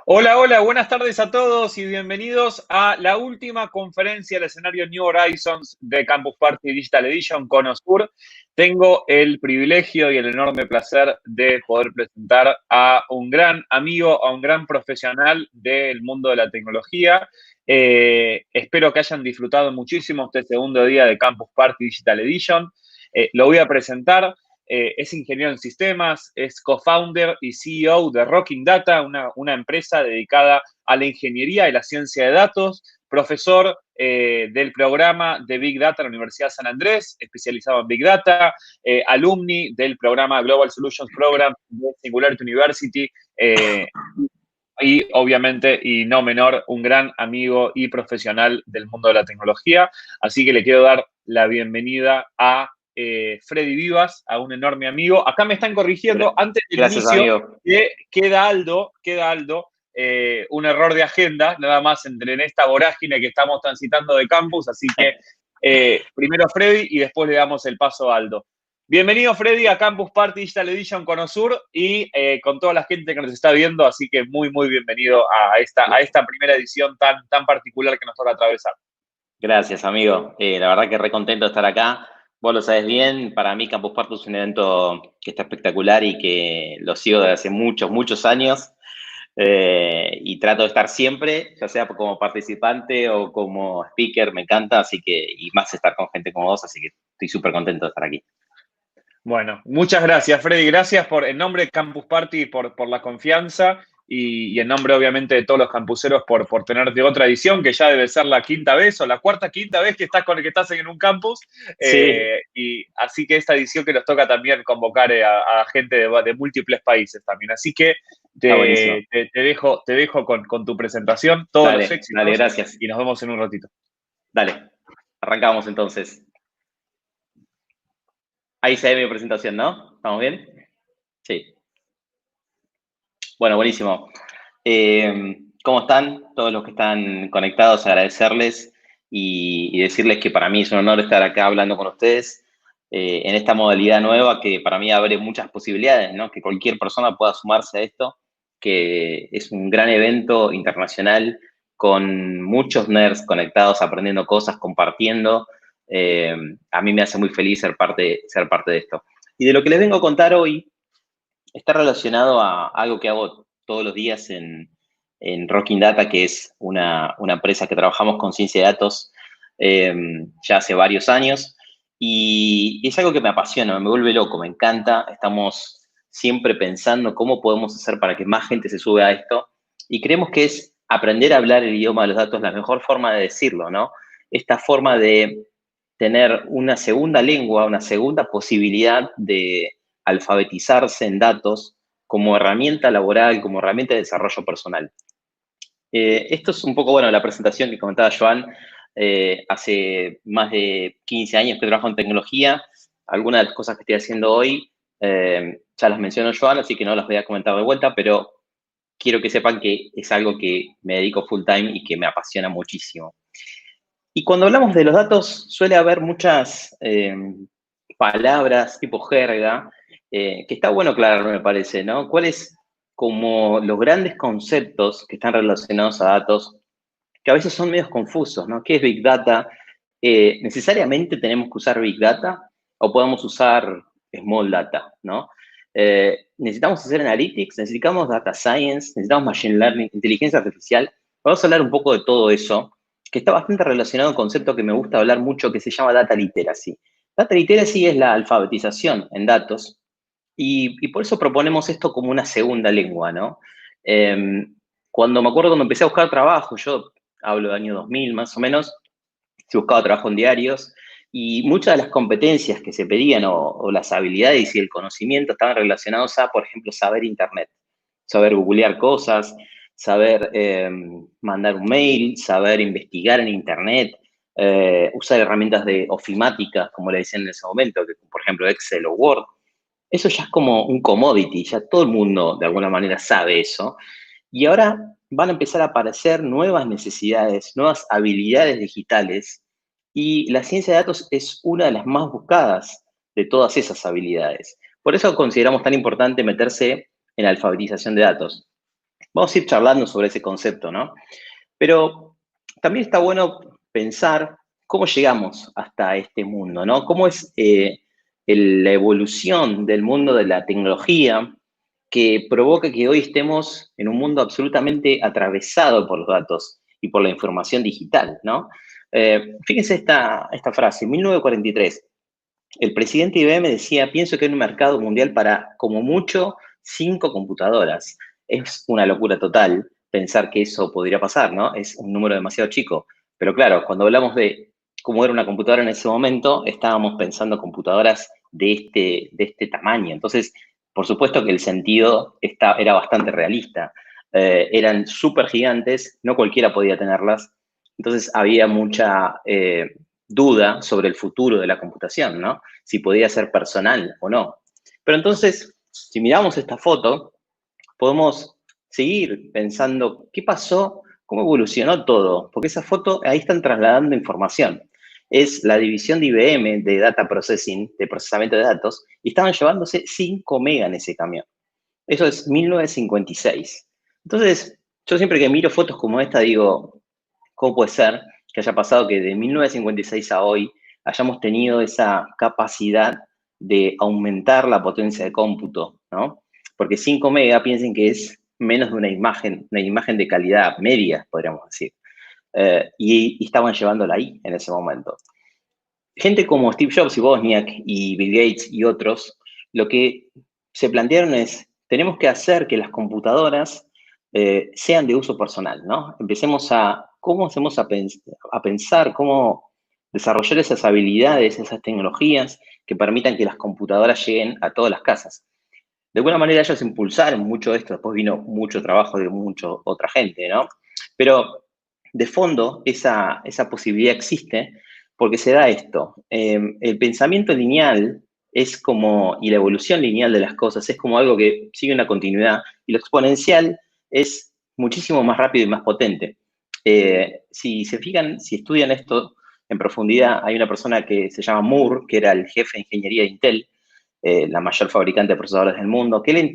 Hola, hola, buenas tardes a todos y bienvenidos a la última conferencia del escenario New Horizons de Campus Party Digital Edition con Osur. Tengo el privilegio y el enorme placer de poder presentar a un gran amigo, a un gran profesional del mundo de la tecnología. Espero que hayan disfrutado muchísimo este segundo día de Campus Party Digital Edition. Lo voy a presentar. Es ingeniero en sistemas, es co-founder y CEO de Rocking Data, una empresa dedicada a la ingeniería y la ciencia de datos, profesor del programa de Big Data en la Universidad de San Andrés, especializado en Big Data, alumni del programa Global Solutions Program de Singularity University, y obviamente, y no menor, un gran amigo y profesional del mundo de la tecnología. Así que le quiero dar la bienvenida a Freddy Vivas, a un enorme amigo. Acá me están corrigiendo antes del Gracias, inicio amigo. que queda Aldo, un error de agenda, nada más en esta vorágine que estamos transitando de campus. Así que primero Freddy y después le damos el paso a Aldo. Bienvenido, Freddy, a Campus Party Digital Edition con Osur y con toda la gente que nos está viendo, así que muy, muy bienvenido a esta primera edición tan particular que nos toca atravesar. Gracias, amigo. La verdad que re contento de estar acá. Vos lo sabés bien, para mí Campus Party es un evento que está espectacular y que lo sigo desde hace muchos, muchos años. Y trato de estar siempre, ya sea como participante o como speaker, me encanta, y más estar con gente como vos, así que estoy súper contento de estar aquí. Bueno, muchas gracias, Freddy. Gracias en nombre de Campus Party por la confianza y en nombre, obviamente, de todos los campuseros por tenerte otra edición, que ya debe ser la quinta vez o la quinta vez que estás en un campus. Sí, Y así que esta edición que nos toca también convocar a gente de múltiples países también. Así que está buenísimo. te dejo con tu presentación, todos los Dale, dale, éxitos gracias. y nos vemos en un ratito. Dale, arrancamos entonces. Ahí se ve mi presentación, ¿no? ¿Estamos bien? Sí. Bueno, buenísimo. ¿Cómo están todos los que están conectados? Agradecerles y decirles que para mí es un honor estar acá hablando con ustedes en esta modalidad nueva que para mí abre muchas posibilidades, ¿no? Que cualquier persona pueda sumarse a esto, que es un gran evento internacional con muchos nerds conectados, aprendiendo cosas, compartiendo. A mí me hace muy feliz ser parte de esto. Y de lo que les vengo a contar hoy está relacionado a algo que hago todos los días en Rocking Data, que es una empresa que trabajamos con ciencia de datos ya hace varios años. Y es algo que me apasiona, me vuelve loco, me encanta. Estamos siempre pensando cómo podemos hacer para que más gente se sube a esto. Y creemos que es aprender a hablar el idioma de los datos la mejor forma de decirlo, ¿no? Esta forma de tener una segunda lengua, una segunda posibilidad de alfabetizarse en datos como herramienta laboral, como herramienta de desarrollo personal. Esto es un poco, bueno, la presentación que comentaba Joan. Hace más de 15 años que trabajo en tecnología. Algunas de las cosas que estoy haciendo hoy ya las mencionó Joan, así que no las voy a comentar de vuelta, pero quiero que sepan que es algo que me dedico full time y que me apasiona muchísimo. Y cuando hablamos de los datos, suele haber muchas palabras tipo jerga, que está bueno aclarar, me parece, ¿no? ¿Cuáles como los grandes conceptos que están relacionados a datos, que a veces son medios confusos, ¿no? ¿Qué es Big Data? ¿Necesariamente tenemos que usar Big Data o podemos usar Small Data, ¿no? ¿Necesitamos hacer Analytics? ¿Necesitamos Data Science? ¿Necesitamos Machine Learning? ¿Inteligencia artificial? Vamos a hablar un poco de todo eso, que está bastante relacionado a un concepto que me gusta hablar mucho, que se llama Data Literacy. Data Literacy es la alfabetización en datos y por eso proponemos esto como una segunda lengua, ¿no? Cuando me acuerdo cuando empecé a buscar trabajo, yo hablo del año 2000 más o menos, se buscaba trabajo en diarios y muchas de las competencias que se pedían o las habilidades y el conocimiento estaban relacionados a, por ejemplo, saber Internet, saber googlear cosas, saber mandar un mail, saber investigar en Internet, usar herramientas de ofimática, como le decían en ese momento, que, por ejemplo Excel o Word. Eso ya es como un commodity, ya todo el mundo de alguna manera sabe eso. Y ahora van a empezar a aparecer nuevas necesidades, nuevas habilidades digitales, y la ciencia de datos es una de las más buscadas de todas esas habilidades. Por eso consideramos tan importante meterse en la alfabetización de datos. Vamos a ir charlando sobre ese concepto, ¿no? Pero también está bueno pensar cómo llegamos hasta este mundo, ¿no? Cómo es la evolución del mundo de la tecnología que provoca que hoy estemos en un mundo absolutamente atravesado por los datos y por la información digital, ¿no? Fíjense esta frase, en 1943, el presidente de IBM decía, pienso que hay un mercado mundial para, como mucho, 5 computadoras. Es una locura total pensar que eso podría pasar, ¿no? Es un número demasiado chico. Pero claro, cuando hablamos de cómo era una computadora en ese momento, estábamos pensando computadoras de este tamaño. Entonces, por supuesto que el sentido era bastante realista. Eran súper gigantes, no cualquiera podía tenerlas. Entonces, había mucha duda sobre el futuro de la computación, ¿no? Si podía ser personal o no. Pero entonces, si miramos esta foto, podemos seguir pensando qué pasó, cómo evolucionó todo, porque esa foto, ahí están trasladando información. Es la división de IBM de Data Processing, de procesamiento de datos, y estaban llevándose 5 megas en ese camión. Eso es 1956. Entonces, yo siempre que miro fotos como esta digo, ¿cómo puede ser que haya pasado que de 1956 a hoy hayamos tenido esa capacidad de aumentar la potencia de cómputo, ¿no? Porque 5 megas, piensen que es menos de una imagen de calidad media, podríamos decir. Y estaban llevándola ahí en ese momento. Gente como Steve Jobs y Wozniak y Bill Gates y otros, lo que se plantearon es, tenemos que hacer que las computadoras sean de uso personal, ¿no? ¿Cómo hacemos a pensar, cómo desarrollar esas habilidades, esas tecnologías que permitan que las computadoras lleguen a todas las casas? De alguna manera ellos impulsaron mucho esto, después vino mucho trabajo de mucha otra gente, ¿no? Pero de fondo esa posibilidad existe porque se da esto. El pensamiento lineal es como, y la evolución lineal de las cosas es como algo que sigue una continuidad, y lo exponencial es muchísimo más rápido y más potente. Si se fijan, si estudian esto en profundidad, hay una persona que se llama Moore, que era el jefe de ingeniería de Intel, la mayor fabricante de procesadores del mundo, que él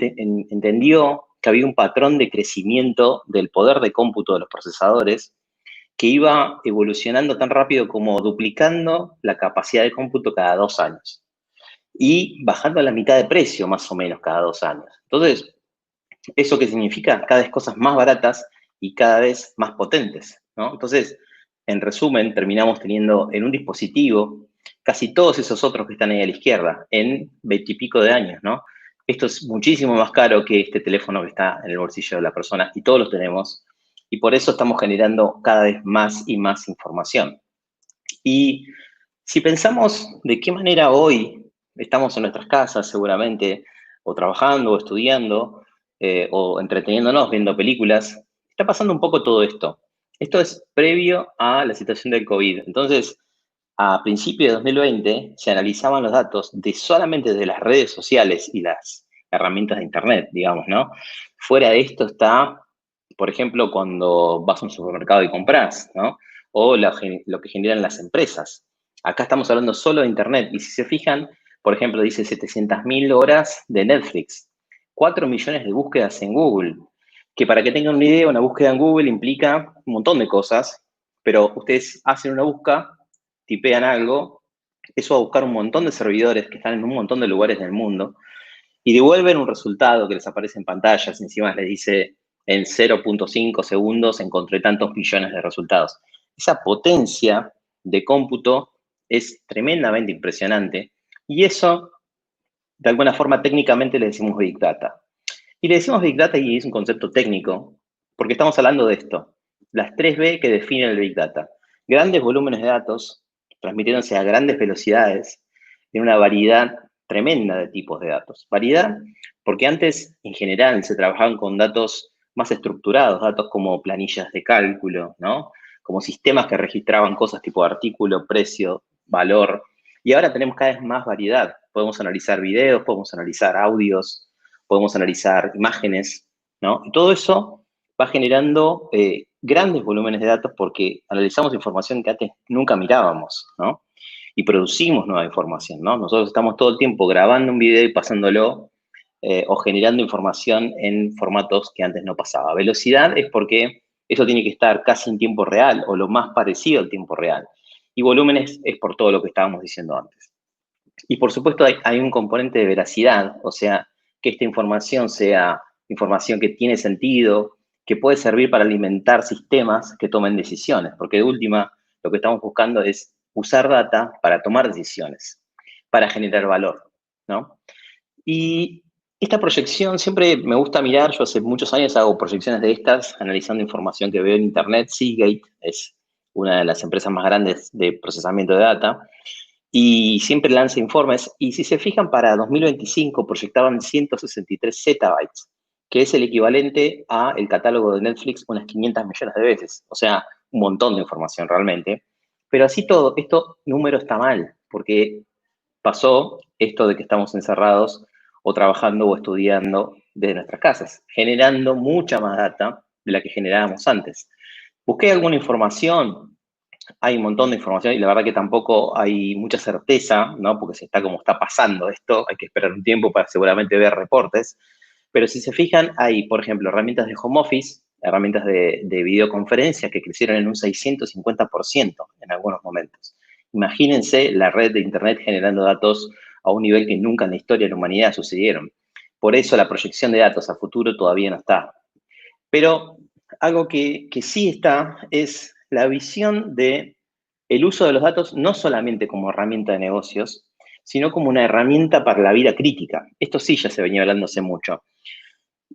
entendió que había un patrón de crecimiento del poder de cómputo de los procesadores que iba evolucionando tan rápido como duplicando la capacidad de cómputo cada 2 años y bajando a la mitad de precio más o menos cada 2 años. Entonces, ¿eso qué significa? Cada vez cosas más baratas y cada vez más potentes, ¿no? Entonces, en resumen, terminamos teniendo en un dispositivo casi todos esos otros que están ahí a la izquierda en 20 y pico de años, ¿no? Esto es muchísimo más caro que este teléfono que está en el bolsillo de la persona y todos los tenemos, y por eso estamos generando cada vez más y más información. Y si pensamos de qué manera hoy estamos en nuestras casas seguramente, o trabajando, o estudiando, o entreteniéndonos viendo películas, está pasando un poco todo esto. Esto es previo a la situación del COVID. Entonces, a principios de 2020 se analizaban los datos de solamente de las redes sociales y las herramientas de Internet, digamos, ¿no? Fuera de esto está, por ejemplo, cuando vas a un supermercado y compras, ¿no? O lo que generan las empresas. Acá estamos hablando solo de Internet. Y si se fijan, por ejemplo, dice 700.000 horas de Netflix, 4 millones de búsquedas en Google, que para que tengan una idea, una búsqueda en Google implica un montón de cosas, pero ustedes hacen una búsqueda, tipean algo, eso va a buscar un montón de servidores que están en un montón de lugares del mundo y devuelven un resultado que les aparece en pantallas, encima les dice en 0.5 segundos encontré tantos millones de resultados. Esa potencia de cómputo es tremendamente impresionante y eso, de alguna forma, técnicamente le decimos Big Data. Y le decimos Big Data y es un concepto técnico porque estamos hablando de esto, las 3B que definen el Big Data. Grandes volúmenes de datos transmitiéndose a grandes velocidades en una variedad tremenda de tipos de datos. Variedad porque antes, en general, se trabajaban con datos más estructurados, datos como planillas de cálculo, ¿no? Como sistemas que registraban cosas tipo artículo, precio, valor. Y ahora tenemos cada vez más variedad. Podemos analizar videos, podemos analizar audios, podemos analizar imágenes, ¿no? Y todo eso va generando grandes volúmenes de datos porque analizamos información que antes nunca mirábamos, ¿no? Y producimos nueva información, ¿no? Nosotros estamos todo el tiempo grabando un video y pasándolo o generando información en formatos que antes no pasaba. Velocidad es porque eso tiene que estar casi en tiempo real o lo más parecido al tiempo real. Y volúmenes es por todo lo que estábamos diciendo antes. Y por supuesto hay un componente de veracidad, o sea, que esta información sea información que tiene sentido, que puede servir para alimentar sistemas que tomen decisiones, porque de última lo que estamos buscando es usar data para tomar decisiones, para generar valor, ¿no? Y esta proyección siempre me gusta mirar, yo hace muchos años hago proyecciones de estas, analizando información que veo en Internet. Seagate es una de las empresas más grandes de procesamiento de data, y siempre lanza informes, y si se fijan, para 2025 proyectaban 163 zettabytes, que es el equivalente a el catálogo de Netflix unas 500 millones de veces, o sea, un montón de información realmente. Pero así todo, esto número está mal, porque pasó esto de que estamos encerrados o trabajando o estudiando desde nuestras casas, generando mucha más data de la que generábamos antes. Busqué alguna información, hay un montón de información y la verdad que tampoco hay mucha certeza, ¿no? Porque se está como está pasando esto, hay que esperar un tiempo para seguramente ver reportes, pero si se fijan, hay, por ejemplo, herramientas de home office, herramientas de videoconferencia que crecieron en un 650% en algunos momentos. Imagínense la red de Internet generando datos a un nivel que nunca en la historia de la humanidad sucedieron. Por eso la proyección de datos a futuro todavía no está. Pero algo que sí está es la visión de el uso de los datos no solamente como herramienta de negocios, sino como una herramienta para la vida crítica. Esto sí ya se venía hablándose mucho.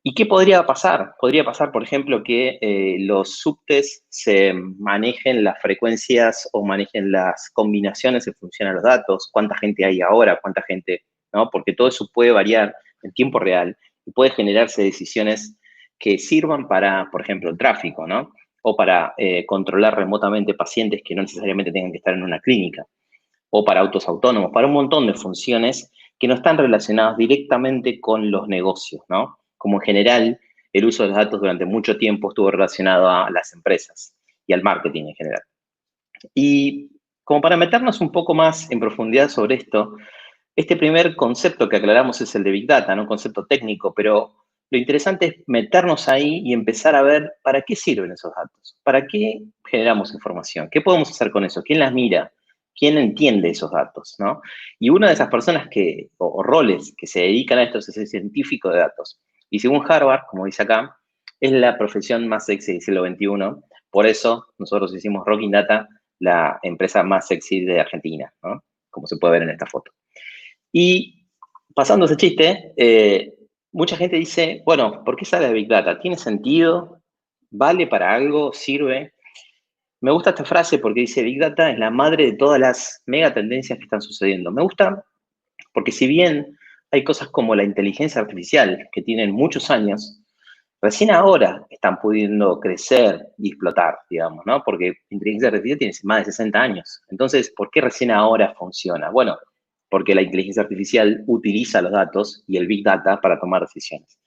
¿Y qué podría pasar? Podría pasar, por ejemplo, que los subtes se manejen las frecuencias o manejen las combinaciones en función a los datos, cuánta gente hay ahora, cuánta gente, ¿no? Porque todo eso puede variar en tiempo real y puede generarse decisiones que sirvan para, por ejemplo, el tráfico, ¿no? O para controlar remotamente pacientes que no necesariamente tengan que estar en una clínica, o para autos autónomos, para un montón de funciones que no están relacionadas directamente con los negocios, ¿no? Como en general, el uso de los datos durante mucho tiempo estuvo relacionado a las empresas y al marketing en general. Y como para meternos un poco más en profundidad sobre esto, este primer concepto que aclaramos es el de Big Data, ¿no? Un concepto técnico, pero lo interesante es meternos ahí y empezar a ver para qué sirven esos datos, para qué generamos información, qué podemos hacer con eso, quién las mira, quién entiende esos datos, ¿no? Y una de esas personas o roles que se dedican a esto es el científico de datos. Y según Harvard, como dice acá, es la profesión más sexy del siglo XXI. Por eso nosotros hicimos Rocking Data la empresa más sexy de Argentina, ¿no? Como se puede ver en esta foto. Y pasando ese chiste, mucha gente dice, bueno, ¿por qué sale de Big Data? ¿Tiene sentido? ¿Vale para algo? ¿Sirve? Me gusta esta frase porque dice, Big Data es la madre de todas las mega tendencias que están sucediendo. Me gusta porque si bien hay cosas como la inteligencia artificial, que tienen muchos años, recién ahora están pudiendo crecer y explotar, digamos, ¿no? Porque inteligencia artificial tiene más de 60 años. Entonces, ¿por qué recién ahora funciona? Bueno, porque la inteligencia artificial utiliza los datos y el Big Data para tomar decisiones,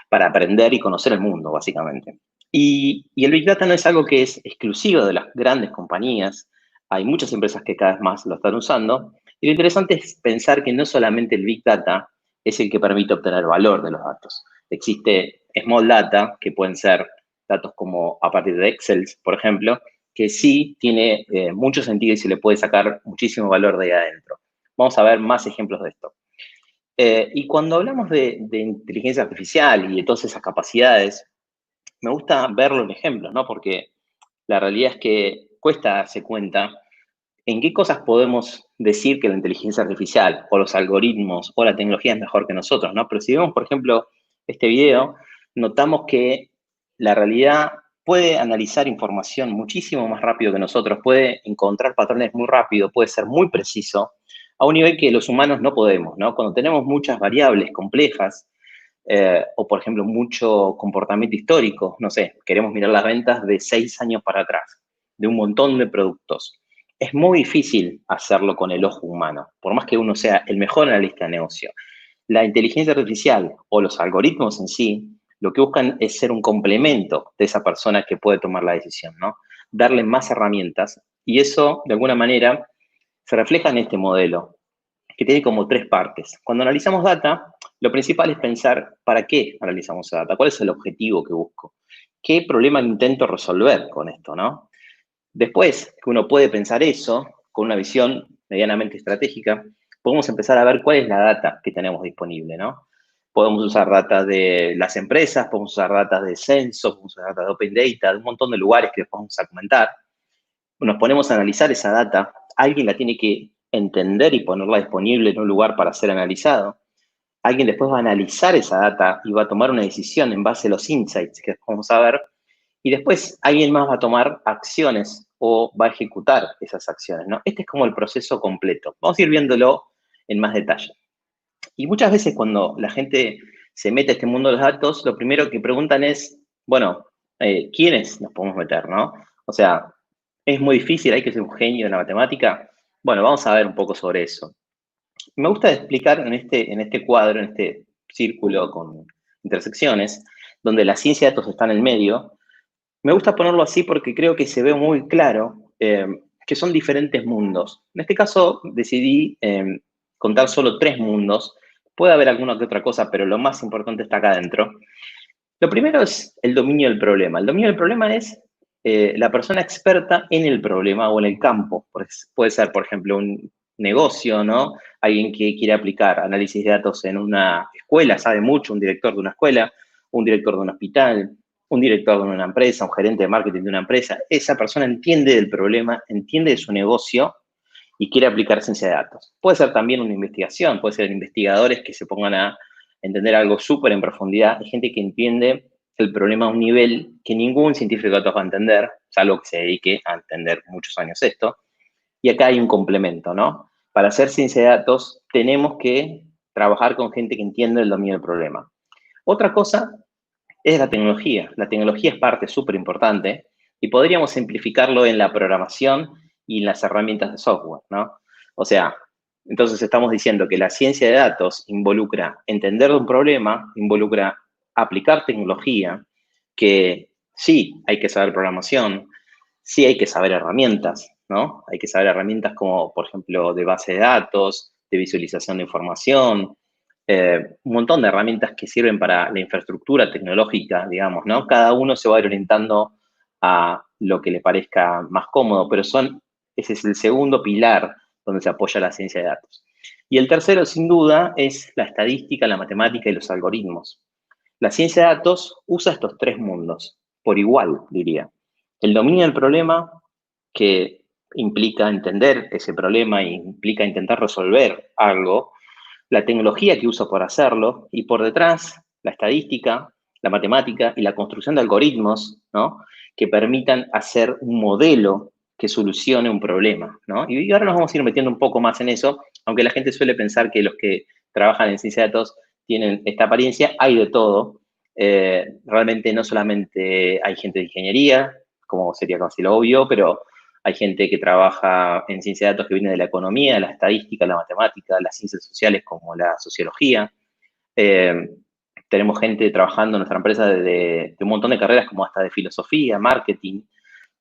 para aprender y conocer el mundo, básicamente. Y el Big Data no es algo que es exclusivo de las grandes compañías. Hay muchas empresas que cada vez más lo están usando. Y lo interesante es pensar que no solamente el Big Data es el que permite obtener valor de los datos. Existe Small Data, que pueden ser datos como a partir de Excel, por ejemplo, que sí tiene mucho sentido y se le puede sacar muchísimo valor de ahí adentro. Vamos a ver más ejemplos de esto. Y cuando hablamos de inteligencia artificial y de todas esas capacidades, me gusta verlo en ejemplos, ¿no? Porque la realidad es que cuesta darse cuenta en qué cosas podemos decir que la inteligencia artificial o los algoritmos o la tecnología es mejor que nosotros, ¿no? Pero si vemos, por ejemplo, este video, notamos que la realidad puede analizar información muchísimo más rápido que nosotros, puede encontrar patrones muy rápido, puede ser muy preciso, a un nivel que los humanos no podemos, ¿no? Cuando tenemos muchas variables complejas, o por ejemplo mucho comportamiento histórico, no sé, queremos mirar las ventas de 6 años para atrás, de un montón de productos. Es muy difícil hacerlo con el ojo humano, por más que uno sea el mejor analista de negocio. La inteligencia artificial o los algoritmos en sí, lo que buscan es ser un complemento de esa persona que puede tomar la decisión, ¿no? Darle más herramientas, y eso, de alguna manera, se refleja en este modelo. que tiene como 3 partes. Cuando analizamos data, lo principal es pensar, ¿para qué analizamos esa data? ¿Cuál es el objetivo que busco? ¿Qué problema intento resolver con esto, no? Después que uno puede pensar eso, con una visión medianamente estratégica, podemos empezar a ver cuál es la data que tenemos disponible, ¿no? Podemos usar data de las empresas, podemos usar data de censos, podemos usar data de Open Data, de un montón de lugares que después vamos a comentar. Nos ponemos a analizar esa data, alguien la tiene que entender y ponerla disponible en un lugar para ser analizado. Alguien después va a analizar esa data y va a tomar una decisión en base a los insights que vamos a ver. Y después alguien más va a tomar acciones o va a ejecutar esas acciones, ¿no? Este es como el proceso completo. Vamos a ir viéndolo en más detalle. Y muchas veces cuando la gente se mete a este mundo de los datos, lo primero que preguntan es, bueno, ¿quiénes nos podemos meter, no? O sea, es muy difícil, hay que ser un genio en la matemática. Bueno, vamos a ver un poco sobre eso. Me gusta explicar en este cuadro, en este círculo con intersecciones, donde la ciencia de datos está en el medio. Me gusta ponerlo así porque creo que se ve muy claro que son diferentes mundos. En este caso decidí contar solo 3 mundos. Puede haber alguna que otra cosa, pero lo más importante está acá adentro. Lo primero es el dominio del problema. El dominio del problema es la persona experta en el problema o en el campo. Puede ser, por ejemplo, un negocio, ¿no? Alguien que quiere aplicar análisis de datos en una escuela, sabe mucho, un director de una escuela, un director de un hospital, un director de una empresa, un gerente de marketing de una empresa. Esa persona entiende del problema, entiende de su negocio y quiere aplicar ciencia de datos. Puede ser también una investigación, puede ser investigadores que se pongan a entender algo súper en profundidad. Hay gente que entiende el problema a un nivel que ningún científico de datos va a entender, salvo que se dedique a entender muchos años esto. Y acá hay un complemento, ¿no? Para hacer ciencia de datos tenemos que trabajar con gente que entiende el dominio del problema. Otra cosa es la tecnología. La tecnología es parte súper importante y podríamos simplificarlo en la programación y en las herramientas de software, ¿no? O sea, entonces estamos diciendo que la ciencia de datos involucra entender un problema, involucra aplicar tecnología, que sí hay que saber programación, sí hay que saber herramientas, ¿no? Hay que saber herramientas como, por ejemplo, de base de datos, de visualización de información, un montón de herramientas que sirven para la infraestructura tecnológica, digamos, ¿no? Cada uno se va a ir orientando a lo que le parezca más cómodo, pero ese es el segundo pilar donde se apoya la ciencia de datos. Y el tercero, sin duda, es la estadística, la matemática y los algoritmos. La ciencia de datos usa estos 3 mundos, por igual, diría. El dominio del problema, que implica entender ese problema e implica intentar resolver algo, la tecnología que uso para hacerlo, y por detrás la estadística, la matemática y la construcción de algoritmos, ¿no? Que permitan hacer un modelo que solucione un problema, ¿no? Y ahora nos vamos a ir metiendo un poco más en eso, aunque la gente suele pensar que los que trabajan en ciencia de datos tienen esta apariencia, hay de todo. Realmente no solamente hay gente de ingeniería, como sería casi lo obvio, pero hay gente que trabaja en ciencia de datos que viene de la economía, la estadística, la matemática, las ciencias sociales como la sociología. Tenemos gente trabajando en nuestra empresa de un montón de carreras como hasta de filosofía, marketing,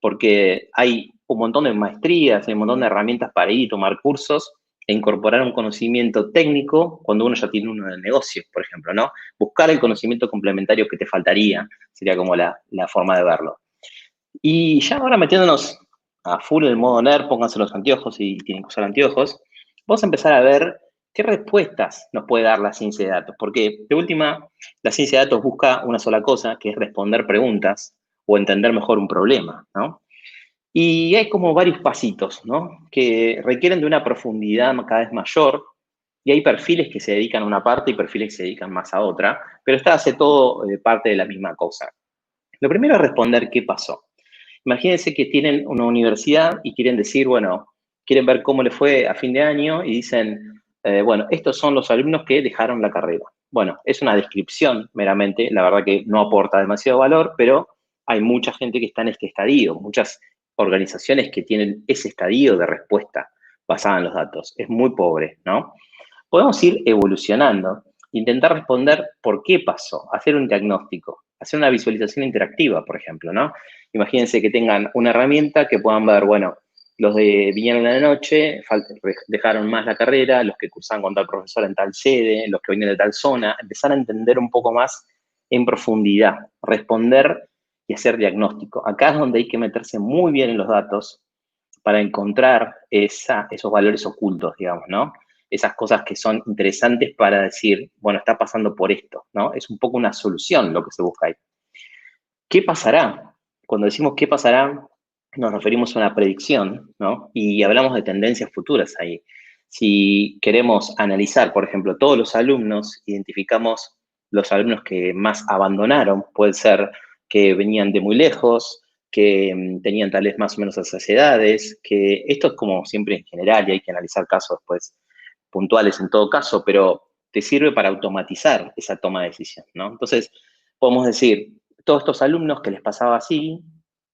porque hay un montón de maestrías, hay un montón de herramientas para ir y tomar cursos e incorporar un conocimiento técnico cuando uno ya tiene uno de negocio, por ejemplo, ¿no? Buscar el conocimiento complementario que te faltaría, sería como la forma de verlo. Y ya ahora metiéndonos a full en el modo nerd, pónganse los anteojos si tienen que usar anteojos, vamos a empezar a ver qué respuestas nos puede dar la ciencia de datos. Porque, de última, la ciencia de datos busca una sola cosa, que es responder preguntas o entender mejor un problema, ¿no? Y hay como varios pasitos, ¿no? Que requieren de una profundidad cada vez mayor, y hay perfiles que se dedican a una parte y perfiles que se dedican más a otra, pero hace todo parte de la misma cosa. Lo primero es responder qué pasó. Imagínense que tienen una universidad y quieren decir, bueno, quieren ver cómo le fue a fin de año y dicen, bueno, estos son los alumnos que dejaron la carrera. Bueno, es una descripción meramente, la verdad que no aporta demasiado valor, pero hay mucha gente que está en este estadio, muchas organizaciones que tienen ese estadio de respuesta basada en los datos. Es muy pobre, ¿no? Podemos ir evolucionando, intentar responder por qué pasó, hacer un diagnóstico, hacer una visualización interactiva, por ejemplo, ¿no? Imagínense que tengan una herramienta que puedan ver, bueno, los de vinieron a la noche, dejaron más la carrera, los que cursaban con tal profesor en tal sede, los que vienen de tal zona, empezar a entender un poco más en profundidad, responder y hacer diagnóstico. Acá es donde hay que meterse muy bien en los datos para encontrar esos valores ocultos, digamos, ¿no? Esas cosas que son interesantes para decir, bueno, está pasando por esto, ¿no? Es un poco una solución lo que se busca ahí. ¿Qué pasará? Cuando decimos qué pasará, nos referimos a una predicción, ¿no? Y hablamos de tendencias futuras ahí. Si queremos analizar, por ejemplo, todos los alumnos, identificamos los alumnos que más abandonaron, puede ser que venían de muy lejos, que tenían tal vez más o menos esas edades, que esto es como siempre en general y hay que analizar casos después puntuales en todo caso, pero te sirve para automatizar esa toma de decisión, ¿no? Entonces, podemos decir, todos estos alumnos que les pasaba así,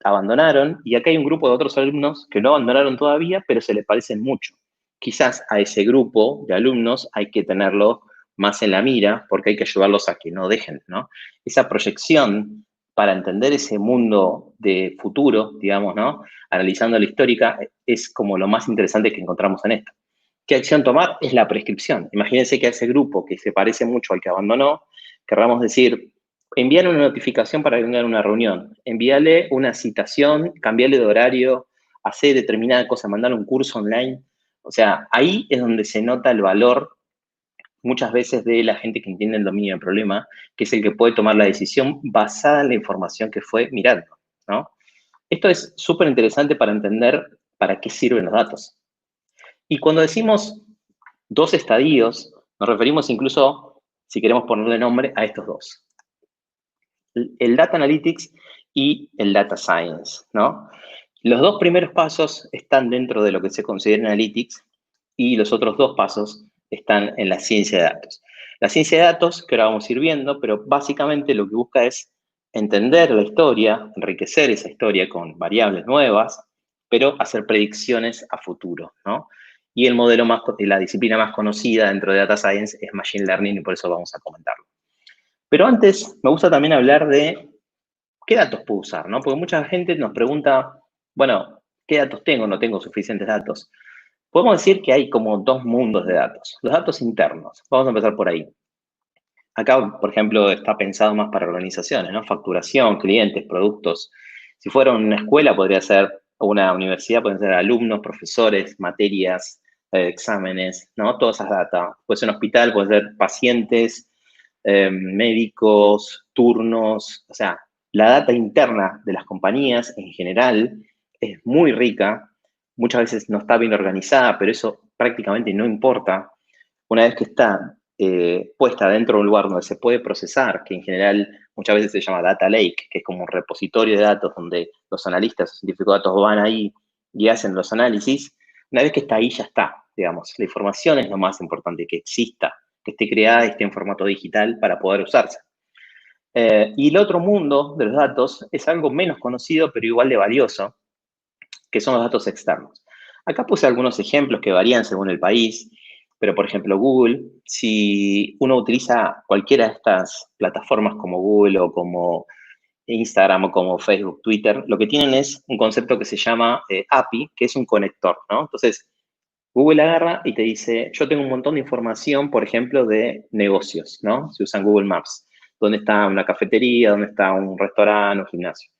abandonaron, y acá hay un grupo de otros alumnos que no abandonaron todavía, pero se les parecen mucho. Quizás a ese grupo de alumnos hay que tenerlo más en la mira, porque hay que ayudarlos a que no dejen, ¿no? Esa proyección para entender ese mundo de futuro, digamos, ¿no? Analizando la histórica, es como lo más interesante que encontramos en esto. ¿Qué acción tomar? Es la prescripción. Imagínense que a ese grupo que se parece mucho al que abandonó, querramos decir, envíale una notificación para que venga a una reunión, envíale una citación, cambiarle de horario, hacer determinada cosa, mandar un curso online. O sea, ahí es donde se nota el valor muchas veces de la gente que entiende el dominio del problema, que es el que puede tomar la decisión basada en la información que fue mirando, ¿no? Esto es súper interesante para entender para qué sirven los datos. Y cuando decimos dos estadios, nos referimos incluso, si queremos ponerle nombre, a estos dos. El Data Analytics y el Data Science, ¿no? Los dos primeros pasos están dentro de lo que se considera Analytics y los otros dos pasos están en la ciencia de datos. La ciencia de datos, que ahora vamos a ir viendo, pero básicamente lo que busca es entender la historia, enriquecer esa historia con variables nuevas, pero hacer predicciones a futuro, ¿no? Y el modelo más, la disciplina más conocida dentro de Data Science es Machine Learning y por eso vamos a comentarlo. Pero antes me gusta también hablar de qué datos puedo usar, ¿no? Porque mucha gente nos pregunta, bueno, ¿qué datos tengo? No tengo suficientes datos. Podemos decir que hay como dos mundos de datos. Los datos internos. Vamos a empezar por ahí. Acá, por ejemplo, está pensado más para organizaciones, ¿no? Facturación, clientes, productos. Si fuera una escuela, podría ser, o una universidad, pueden ser alumnos, profesores, materias, exámenes, ¿no? Todas esas data. Puede ser un hospital, puede ser pacientes, médicos, turnos. O sea, la data interna de las compañías en general es muy rica. Muchas veces no está bien organizada, pero eso prácticamente no importa. Una vez que está puesta dentro de un lugar donde se puede procesar, que en general muchas veces se llama data lake, que es como un repositorio de datos donde los analistas o científicos de datos van ahí y hacen los análisis, una vez que está ahí ya está, digamos. La información es lo más importante, que exista, que esté creada y esté en formato digital para poder usarse. Y el otro mundo de los datos es algo menos conocido, pero igual de valioso, que son los datos externos. Acá puse algunos ejemplos que varían según el país, pero por ejemplo Google, si uno utiliza cualquiera de estas plataformas como Google o como Instagram o como Facebook, Twitter, lo que tienen es un concepto que se llama API, que es un conector, ¿no? Entonces, Google agarra y te dice, yo tengo un montón de información, por ejemplo, de negocios, ¿no? Se usan Google Maps. ¿Dónde está una cafetería? ¿Dónde está un restaurante o gimnasio?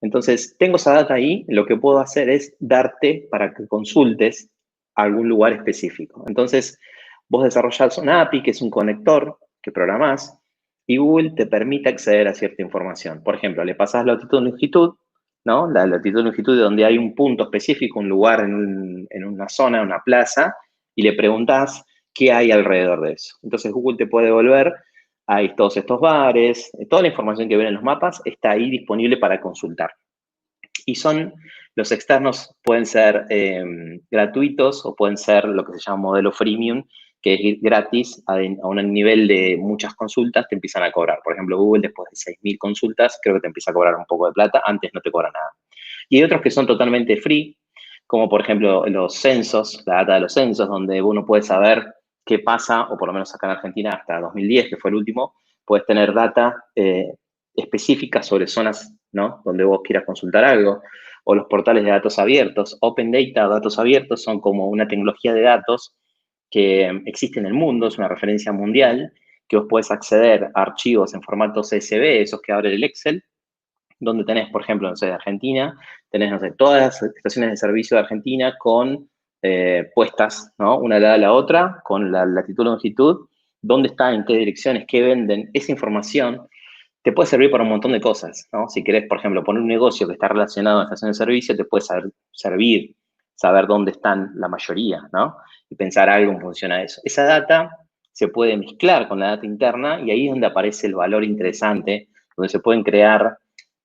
Entonces, tengo esa data ahí, lo que puedo hacer es darte para que consultes algún lugar específico. Entonces, vos desarrollás un API, que es un conector que programás, y Google te permite acceder a cierta información. Por ejemplo, le pasás latitud y longitud, ¿no? La latitud y longitud de donde hay un punto específico, un lugar en una zona, una plaza, y le preguntás qué hay alrededor de eso. Entonces, Google te puede devolver hay todos estos bares, toda la información que ven en los mapas está ahí disponible para consultar. Y los externos pueden ser gratuitos o pueden ser lo que se llama modelo freemium, que es gratis a un nivel de muchas consultas te empiezan a cobrar. Por ejemplo, Google después de 6.000 consultas creo que te empieza a cobrar un poco de plata, antes no te cobra nada. Y hay otros que son totalmente free, como por ejemplo los censos, la data de los censos, donde uno puede saber qué pasa, o por lo menos acá en Argentina hasta 2010, que fue el último, puedes tener data específica sobre zonas ¿no? Donde vos quieras consultar algo, o los portales de datos abiertos. Open Data o datos abiertos son como una tecnología de datos que existe en el mundo, es una referencia mundial, que vos podés acceder a archivos en formato CSV, esos que abre el Excel, donde tenés, por ejemplo, no sé, de Argentina, tenés, no sé, todas las estaciones de servicio de Argentina con puestas, ¿no? Una al lado de la otra, con la latitud y longitud, dónde está, en qué direcciones, qué venden. Esa información te puede servir para un montón de cosas, ¿no? Si querés, por ejemplo, poner un negocio que está relacionado a estación de servicio, te puede servir saber dónde están la mayoría, ¿no? Y pensar algo en función a eso. Esa data se puede mezclar con la data interna y ahí es donde aparece el valor interesante, donde se pueden crear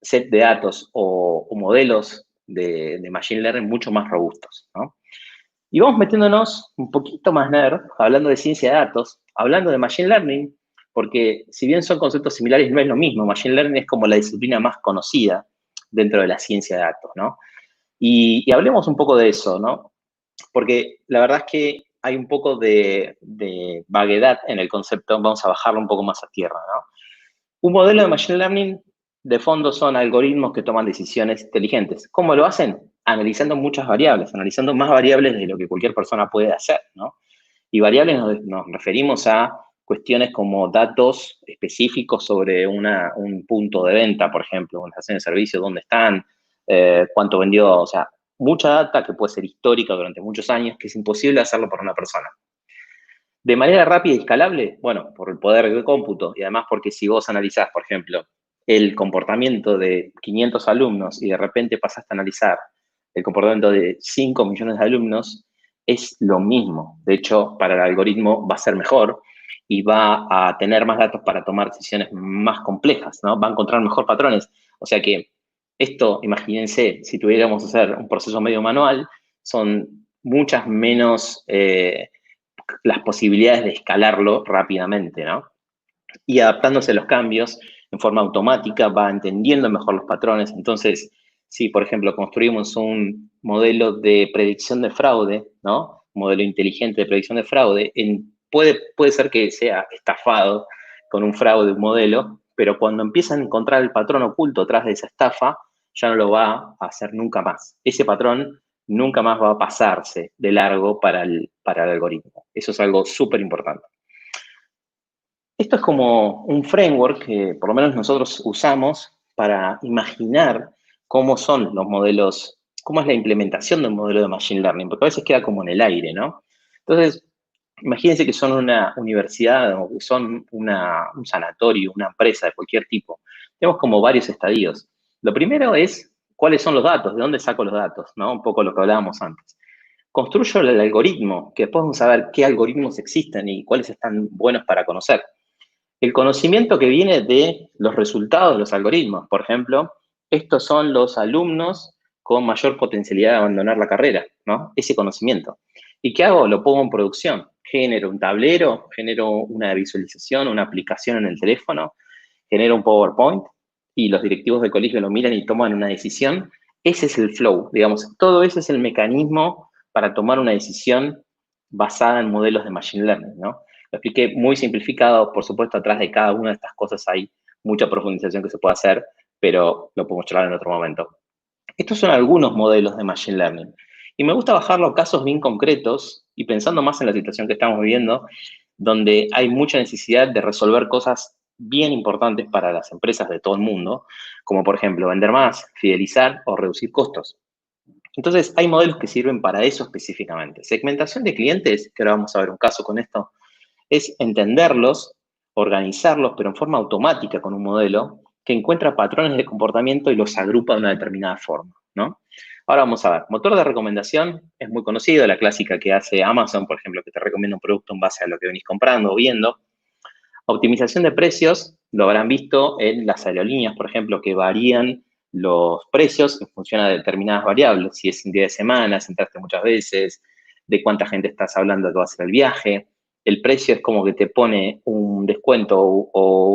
set de datos o modelos de machine learning mucho más robustos, ¿no? Y vamos metiéndonos un poquito más nerd, hablando de ciencia de datos, hablando de machine learning, porque si bien son conceptos similares, no es lo mismo. Machine learning es como la disciplina más conocida dentro de la ciencia de datos, ¿no? Y hablemos un poco de eso, ¿no? Porque la verdad es que hay un poco de vaguedad en el concepto, vamos a bajarlo un poco más a tierra, ¿no? Un modelo de machine learning, de fondo, son algoritmos que toman decisiones inteligentes. ¿Cómo lo hacen? Analizando muchas variables, analizando más variables de lo que cualquier persona puede hacer, ¿no? Y variables nos referimos a cuestiones como datos específicos sobre un punto de venta, por ejemplo, una estación de servicio, dónde están, cuánto vendió, o sea, mucha data que puede ser histórica durante muchos años, que es imposible hacerlo por una persona. De manera rápida y escalable, bueno, por el poder de cómputo y además porque si vos analizás, por ejemplo, el comportamiento de 500 alumnos y de repente pasaste a analizar el comportamiento de 5 millones de alumnos, es lo mismo. De hecho, para el algoritmo va a ser mejor y va a tener más datos para tomar decisiones más complejas, ¿no? Va a encontrar mejor patrones. O sea que esto, imagínense, si tuviéramos que hacer un proceso medio manual, son muchas menos las posibilidades de escalarlo rápidamente, ¿no? Y adaptándose a los cambios en forma automática, va entendiendo mejor los patrones. Entonces, si, por ejemplo, construimos un modelo de predicción de fraude, ¿no? Un modelo inteligente de predicción de fraude, puede ser que sea estafado con un fraude, un modelo, pero cuando empiezan a encontrar el patrón oculto atrás de esa estafa, ya no lo va a hacer nunca más. Ese patrón nunca más va a pasarse de largo para el algoritmo. Eso es algo súper importante. Esto es como un framework que por lo menos nosotros usamos para imaginar cómo son los modelos, cómo es la implementación de un modelo de Machine Learning, porque a veces queda como en el aire, ¿no? Entonces, imagínense que son una universidad o que son un sanatorio, una empresa de cualquier tipo. Tenemos como varios estadios. Lo primero es cuáles son los datos, de dónde saco los datos, ¿no? Un poco lo que hablábamos antes. Construyo el algoritmo, que después vamos a ver qué algoritmos existen y cuáles están buenos para conocer. El conocimiento que viene de los resultados de los algoritmos. Por ejemplo, estos son los alumnos con mayor potencialidad de abandonar la carrera, ¿no? Ese conocimiento. ¿Y qué hago? Lo pongo en producción. Genero un tablero, genero una visualización, una aplicación en el teléfono, genero un PowerPoint y los directivos del colegio lo miran y toman una decisión. Ese es el flow, digamos. Todo ese es el mecanismo para tomar una decisión basada en modelos de Machine Learning, ¿no? Lo expliqué muy simplificado, por supuesto, atrás de cada una de estas cosas hay mucha profundización que se puede hacer, pero lo podemos charlar en otro momento. Estos son algunos modelos de Machine Learning. Y me gusta bajarlo a casos bien concretos y pensando más en la situación que estamos viviendo, donde hay mucha necesidad de resolver cosas bien importantes para las empresas de todo el mundo, como por ejemplo vender más, fidelizar o reducir costos. Entonces, hay modelos que sirven para eso específicamente. Segmentación de clientes, que ahora vamos a ver un caso con esto, es entenderlos, organizarlos, pero en forma automática con un modelo que encuentra patrones de comportamiento y los agrupa de una determinada forma, ¿no? Ahora vamos a ver, motor de recomendación es muy conocido, la clásica que hace Amazon, por ejemplo, que te recomienda un producto en base a lo que venís comprando o viendo. Optimización de precios, lo habrán visto en las aerolíneas, por ejemplo, que varían los precios en función a determinadas variables, si es un día de semana, si entraste muchas veces, de cuánta gente estás hablando que va a hacer el viaje. El precio es como que te pone un descuento o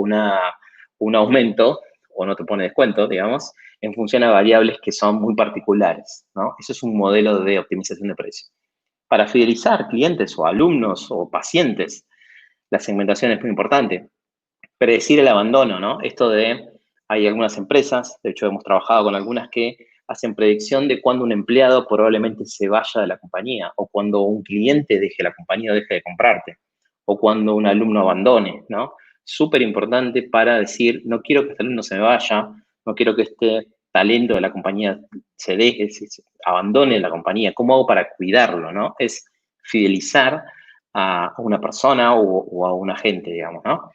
un aumento, o no te pone descuento, digamos, en función a variables que son muy particulares, ¿no? Eso es un modelo de optimización de precios. Para fidelizar clientes o alumnos o pacientes, la segmentación es muy importante. Predecir el abandono, ¿no? Esto de Hay algunas empresas, de hecho hemos trabajado con algunas que hacen predicción de cuándo un empleado probablemente se vaya de la compañía, o cuando un cliente deje la compañía o deje de comprarte, o cuando un alumno abandone, ¿no? Súper importante para decir, no quiero que este alumno se me vaya, no quiero que este talento de la compañía se deje, se abandone la compañía. ¿Cómo hago para cuidarlo, no? Es fidelizar a una persona o a un agente, digamos, ¿no?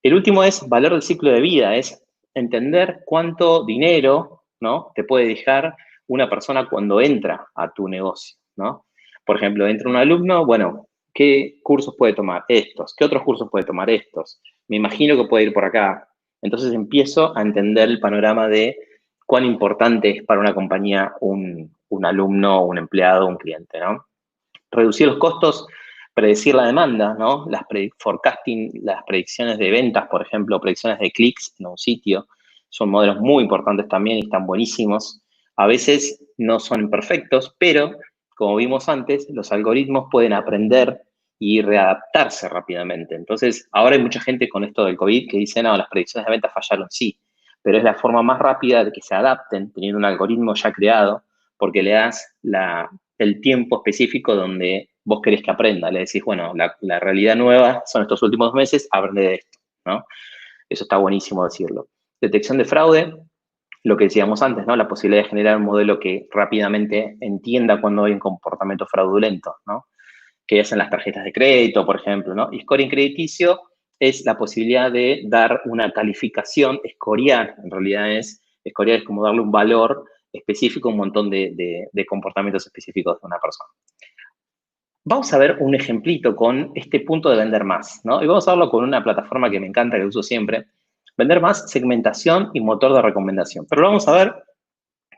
El último es valor del ciclo de vida, es entender cuánto dinero, ¿no?, te puede dejar una persona cuando entra a tu negocio, ¿no? Por ejemplo, entra un alumno, bueno, ¿qué cursos puede tomar? Estos. ¿Qué otros cursos puede tomar? Estos. Me imagino que puede ir por acá. Entonces empiezo a entender el panorama de cuán importante es para una compañía un alumno, un empleado, un cliente, ¿no? Reducir los costos, predecir la demanda, ¿no? Forecasting, las predicciones de ventas, por ejemplo, predicciones de clics en un sitio, son modelos muy importantes también y están buenísimos. A veces no son perfectos, pero como vimos antes, los algoritmos pueden aprender y readaptarse rápidamente. Entonces, ahora hay mucha gente con esto del COVID que dice, no, las predicciones de ventas fallaron, sí, pero es la forma más rápida de que se adapten teniendo un algoritmo ya creado, porque le das el tiempo específico donde vos querés que aprenda. Le decís, bueno, la realidad nueva son estos últimos meses, aprende de esto, ¿no? Eso está buenísimo decirlo. Detección de fraude, lo que decíamos antes, ¿no? La posibilidad de generar un modelo que rápidamente entienda cuando hay un comportamiento fraudulento, ¿no? Que hacen las tarjetas de crédito, por ejemplo, ¿no? Y scoring crediticio es la posibilidad de dar una calificación, escoriar, en realidad escoriar es como darle un valor específico a un montón de comportamientos específicos de una persona. Vamos a ver un ejemplito con este punto de vender más, ¿no? Y vamos a verlo con una plataforma que me encanta, que uso siempre. Vender más, segmentación y motor de recomendación. Pero lo vamos a ver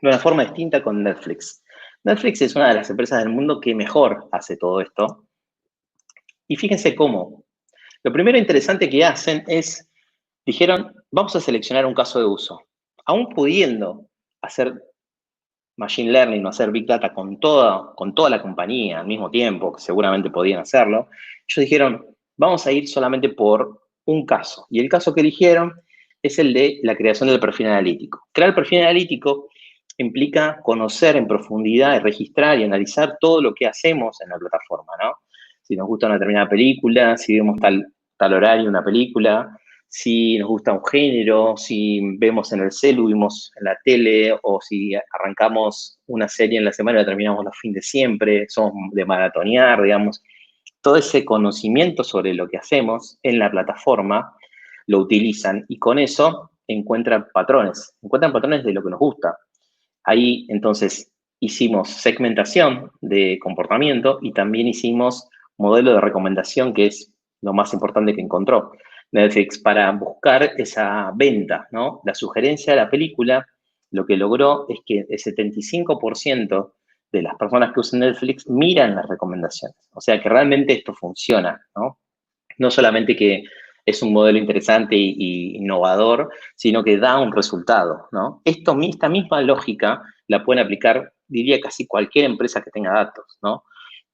de una forma distinta con Netflix. Netflix es una de las empresas del mundo que mejor hace todo esto. Y fíjense cómo. Lo primero interesante que hacen es, dijeron, vamos a seleccionar un caso de uso. Aún pudiendo hacer Machine Learning o hacer Big Data con toda la compañía al mismo tiempo, que seguramente podían hacerlo, ellos dijeron, vamos a ir solamente por un caso. Y el caso que eligieron es el de la creación del perfil analítico. Crear el perfil analítico implica conocer en profundidad y registrar y analizar todo lo que hacemos en la plataforma, ¿no? Si nos gusta una determinada película, si vemos tal horario una película, si nos gusta un género, si vemos en el celu, vimos en la tele, o si arrancamos una serie en la semana y la terminamos los fines de siempre, somos de maratonear, digamos. Todo ese conocimiento sobre lo que hacemos en la plataforma lo utilizan y con eso encuentran patrones de lo que nos gusta. Ahí, entonces, hicimos segmentación de comportamiento y también hicimos modelo de recomendación, que es lo más importante que encontró Netflix para buscar esa venta, ¿no? La sugerencia de la película, lo que logró es que el 75% de las personas que usan Netflix miran las recomendaciones. O sea que realmente esto funciona, ¿no? No solamente que es un modelo interesante y innovador, sino que da un resultado, ¿no? Esta misma lógica la pueden aplicar, diría, casi cualquier empresa que tenga datos, ¿no?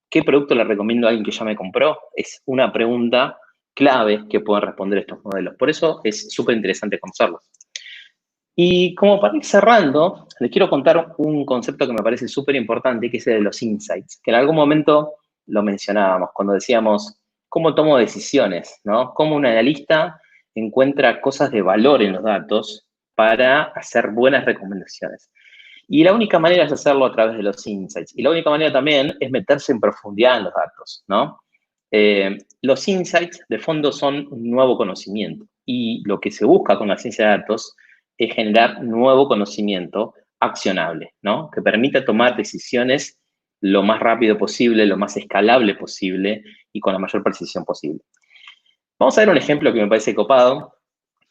¿Qué producto le recomiendo a alguien que ya me compró? Es una pregunta clave que pueden responder estos modelos. Por eso es súper interesante conocerlos. Y como para ir cerrando, les quiero contar un concepto que me parece súper importante, que es el de los insights, que en algún momento lo mencionábamos cuando decíamos, ¿cómo tomo decisiones? ¿No? ¿Cómo un analista encuentra cosas de valor en los datos para hacer buenas recomendaciones? Y la única manera es hacerlo a través de los insights. Y la única manera también es meterse en profundidad en los datos, ¿no? Los insights, de fondo, son un nuevo conocimiento. Y lo que se busca con la ciencia de datos es generar nuevo conocimiento accionable, ¿no? Que permita tomar decisiones lo más rápido posible, lo más escalable posible y con la mayor precisión posible. Vamos a ver un ejemplo que me parece copado.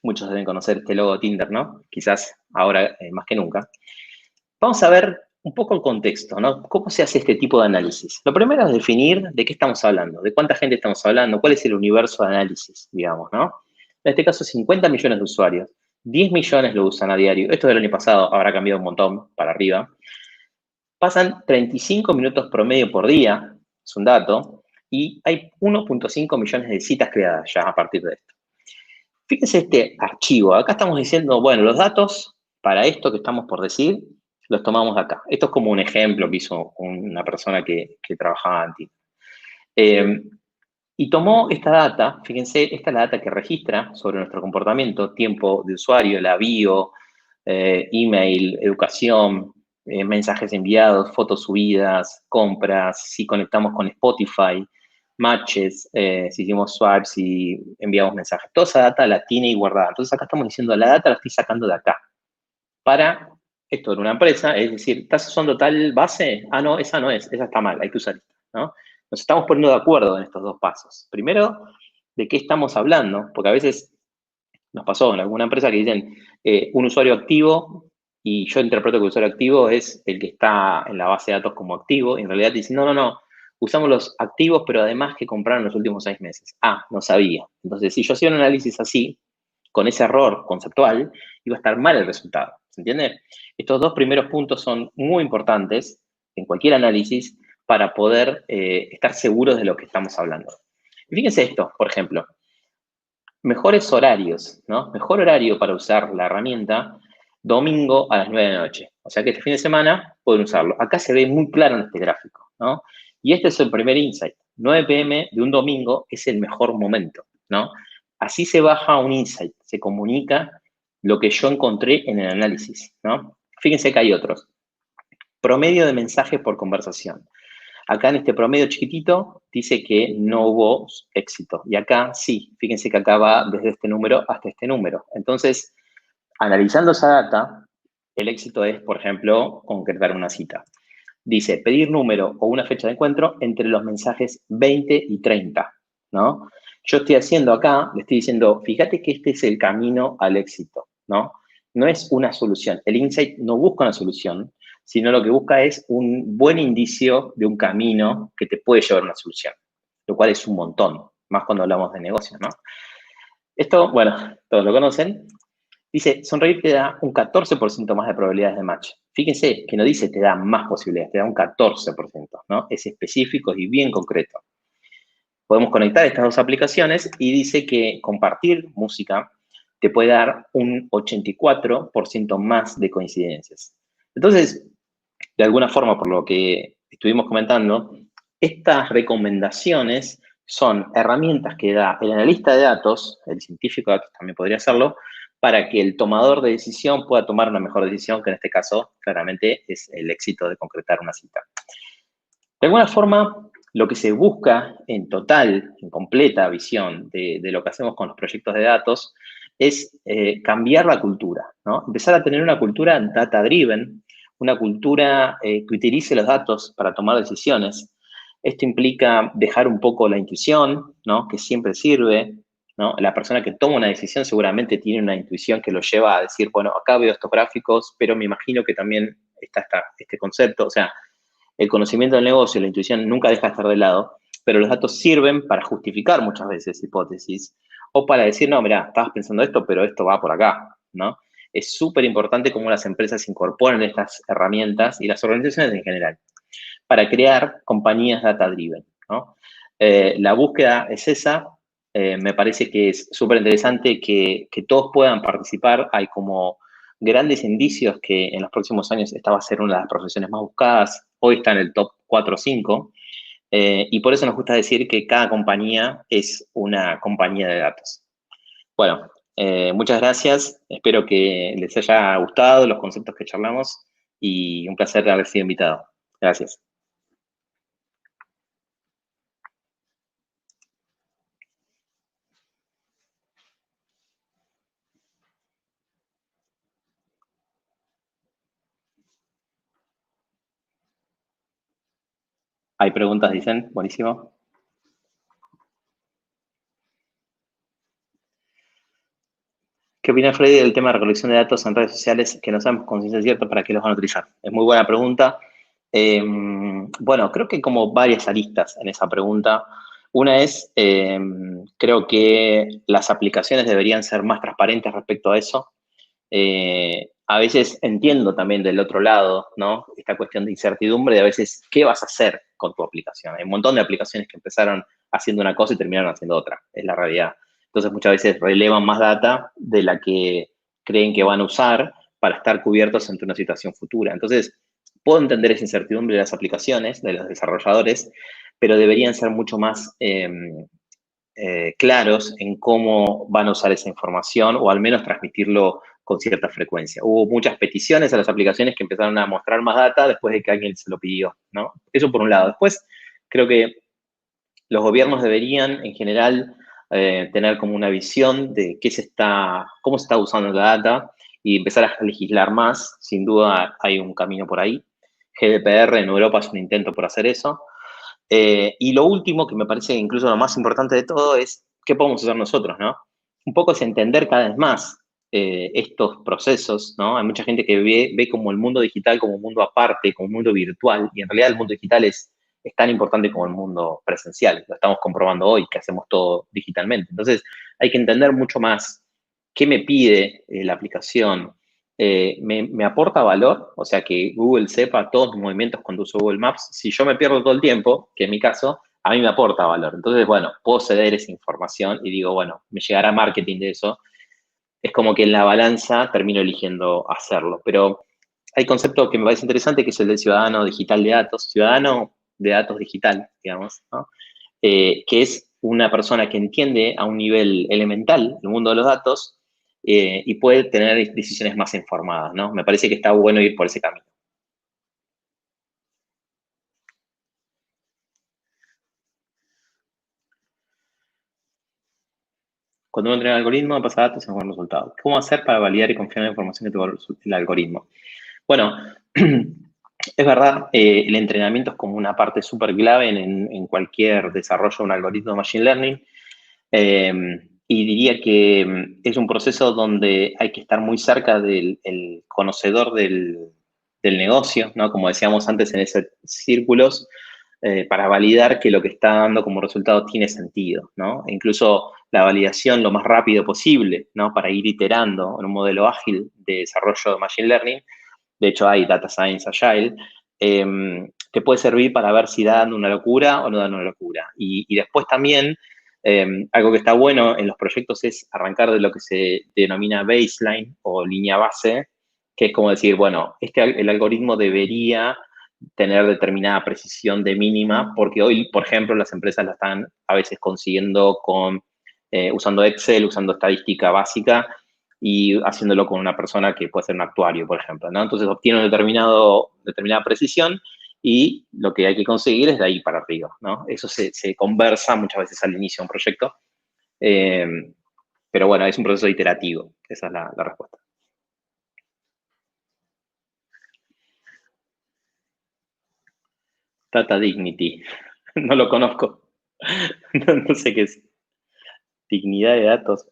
Muchos deben conocer este logo de Tinder, ¿no? Quizás ahora más que nunca. Vamos a ver un poco el contexto, ¿no? ¿Cómo se hace este tipo de análisis? Lo primero es definir de qué estamos hablando, de cuánta gente estamos hablando, cuál es el universo de análisis, digamos, ¿no? En este caso, 50 millones de usuarios, 10 millones lo usan a diario. Esto del año pasado habrá cambiado un montón para arriba. Pasan 35 minutos promedio por día, es un dato, y hay 1.5 millones de citas creadas ya a partir de esto. Fíjense este archivo. Acá estamos diciendo, bueno, los datos para esto que estamos por decir, los tomamos de acá. Esto es como un ejemplo que hizo una persona que trabajaba antes. Y tomó esta data, fíjense, esta es la data que registra sobre nuestro comportamiento, tiempo de usuario, la bio, email, educación, mensajes enviados, fotos subidas, compras, si conectamos con Spotify, matches, si hicimos swipes, si enviamos mensajes. Toda esa data la tiene guardada. Entonces acá estamos diciendo, la data la estoy sacando de acá. Para esto en una empresa, es decir, ¿estás usando tal base? Ah, no, esa no es, esa está mal, hay que usar esta, ¿no? Nos estamos poniendo de acuerdo en estos dos pasos. Primero, ¿de qué estamos hablando? Porque a veces nos pasó en alguna empresa que dicen un usuario activo y yo interpreto que el usuario activo es el que está en la base de datos como activo y en realidad dicen, no, usamos los activos pero además que compraron los últimos 6 meses. Ah, no sabía. Entonces, si yo hacía un análisis así, con ese error conceptual, iba a estar mal el resultado. ¿Se entiende? Estos dos primeros puntos son muy importantes en cualquier análisis para poder estar seguros de lo que estamos hablando. Y fíjense esto, por ejemplo, mejores horarios, ¿no? Mejor horario para usar la herramienta, domingo a las 9 de la noche. O sea que este fin de semana pueden usarlo. Acá se ve muy claro en este gráfico, ¿no? Y este es el primer insight. 9 p.m. de un domingo es el mejor momento, ¿no? Así se baja un insight, se comunica lo que yo encontré en el análisis, ¿no? Fíjense que hay otros. Promedio de mensajes por conversación. Acá en este promedio chiquitito dice que no hubo éxito. Y acá sí, fíjense que acá va desde este número hasta este número. Entonces, analizando esa data, el éxito es, por ejemplo, concretar una cita. Dice, pedir número o una fecha de encuentro entre los mensajes 20 y 30, ¿no? Yo estoy haciendo acá, le estoy diciendo, fíjate que este es el camino al éxito, ¿no? No es una solución. El insight no busca una solución, sino lo que busca es un buen indicio de un camino que te puede llevar a una solución, lo cual es un montón, más cuando hablamos de negocios, ¿no? Esto, bueno, todos lo conocen. Dice, sonreír te da un 14% más de probabilidades de match. Fíjense que no dice te da más posibilidades, te da un 14%, ¿no? Es específico y bien concreto. Podemos conectar estas dos aplicaciones y dice que compartir música te puede dar un 84% más de coincidencias. Entonces, de alguna forma, por lo que estuvimos comentando, estas recomendaciones son herramientas que da el analista de datos, el científico de datos también podría hacerlo, para que el tomador de decisión pueda tomar una mejor decisión, que en este caso claramente es el éxito de concretar una cita. De alguna forma, lo que se busca en total, en completa visión de lo que hacemos con los proyectos de datos, es cambiar la cultura, ¿no? Empezar a tener una cultura data-driven, una cultura que utilice los datos para tomar decisiones. Esto implica dejar un poco la intuición, ¿no? Que siempre sirve, ¿no? La persona que toma una decisión seguramente tiene una intuición que lo lleva a decir, bueno, acá veo estos gráficos, pero me imagino que también está este concepto. O sea, el conocimiento del negocio, la intuición nunca deja de estar de lado, pero los datos sirven para justificar muchas veces hipótesis o para decir, no, mira, estabas pensando esto, pero esto va por acá, ¿no? Es súper importante cómo las empresas incorporan estas herramientas y las organizaciones en general para crear compañías data-driven, ¿no? La búsqueda es esa. Me parece que es súper interesante que todos puedan participar. Hay como grandes indicios que en los próximos años esta va a ser una de las profesiones más buscadas. Hoy está en el top 4 o 5. Y por eso nos gusta decir que cada compañía es una compañía de datos. Bueno, muchas gracias. Espero que les haya gustado los conceptos que charlamos y un placer haber sido invitado. Gracias. Hay preguntas, dicen. Buenísimo. ¿Qué opina Freddy del tema de recolección de datos en redes sociales que no sabemos con ciencia cierta para qué los van a utilizar? Es muy buena pregunta. Bueno, creo que hay como varias aristas en esa pregunta. Una es, creo que las aplicaciones deberían ser más transparentes respecto a eso. A veces entiendo también del otro lado, ¿no? Esta cuestión de incertidumbre de a veces, ¿qué vas a hacer con tu aplicación? Hay un montón de aplicaciones que empezaron haciendo una cosa y terminaron haciendo otra, es la realidad. Entonces muchas veces relevan más data de la que creen que van a usar para estar cubiertos ante una situación futura. Entonces, puedo entender esa incertidumbre de las aplicaciones, de los desarrolladores, pero deberían ser mucho más claros en cómo van a usar esa información o al menos transmitirlo con cierta frecuencia. Hubo muchas peticiones a las aplicaciones que empezaron a mostrar más data después de que alguien se lo pidió, ¿no? Eso por un lado. Después, creo que los gobiernos deberían, en general, tener como una visión de cómo se está usando la data y empezar a legislar más. Sin duda hay un camino por ahí. GDPR en Europa es un intento por hacer eso. Y lo último, que me parece incluso lo más importante de todo, es qué podemos hacer nosotros, ¿no? Un poco es entender cada vez más estos procesos, ¿no? Hay mucha gente que ve como el mundo digital como un mundo aparte, como un mundo virtual, y en realidad el mundo digital es tan importante como el mundo presencial. Lo estamos comprobando hoy, que hacemos todo digitalmente. Entonces, hay que entender mucho más qué me pide la aplicación. ¿Me aporta valor? O sea, que Google sepa todos mis movimientos cuando uso Google Maps. Si yo me pierdo todo el tiempo, que en mi caso, a mí me aporta valor. Entonces, bueno, puedo ceder esa información y digo, bueno, me llegará marketing de eso. Es como que en la balanza termino eligiendo hacerlo. Pero hay concepto que me parece interesante, que es el del ciudadano digital de datos, ciudadano de datos digital, digamos, ¿no? Que es una persona que entiende a un nivel elemental el mundo de los datos y puede tener decisiones más informadas, ¿no? Me parece que está bueno ir por ese camino. Cuando uno entrena el algoritmo, pasa datos y mejora resultados. ¿Cómo hacer para validar y confiar en la información que te va el algoritmo? Bueno, es verdad, el entrenamiento es como una parte súper clave en cualquier desarrollo de un algoritmo de Machine Learning. Y diría que es un proceso donde hay que estar muy cerca del conocedor del negocio, ¿no? Como decíamos antes en esos círculos, para validar que lo que está dando como resultado tiene sentido, ¿no? E incluso la validación lo más rápido posible, ¿no? Para ir iterando en un modelo ágil de desarrollo de Machine Learning. De hecho, hay Data Science Agile, que puede servir para ver si da una locura o no da una locura. Y después también, algo que está bueno en los proyectos es arrancar de lo que se denomina baseline o línea base, que es como decir, bueno, el algoritmo debería tener determinada precisión de mínima, porque hoy, por ejemplo, las empresas la están a veces consiguiendo usando Excel, usando estadística básica y haciéndolo con una persona que puede ser un actuario, por ejemplo, ¿no? Entonces obtiene determinada precisión y lo que hay que conseguir es de ahí para arriba, ¿no? Eso se conversa muchas veces al inicio de un proyecto, pero bueno, es un proceso iterativo, esa es la respuesta. Data Dignity, no lo conozco, no sé qué es. Dignidad de datos.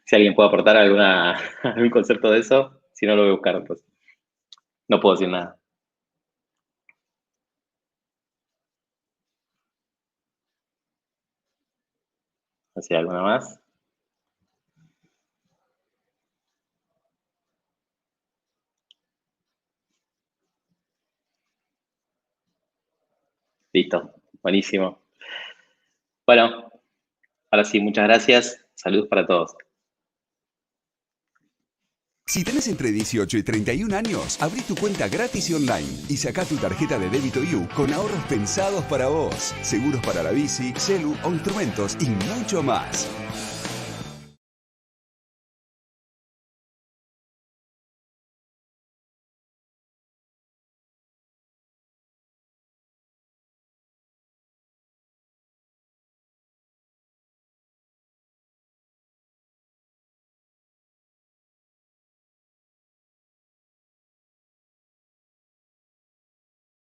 Si alguien puede aportar algún concepto de eso, si no lo voy a buscar, pues no puedo decir nada. ¿Hacia alguna más? Listo, buenísimo. Bueno, ahora sí, muchas gracias. Saludos para todos. Si tenés entre 18 y 31 años, abrí tu cuenta gratis y online y sacá tu tarjeta de débito You con ahorros pensados para vos, seguros para la bici, celu o instrumentos y mucho más.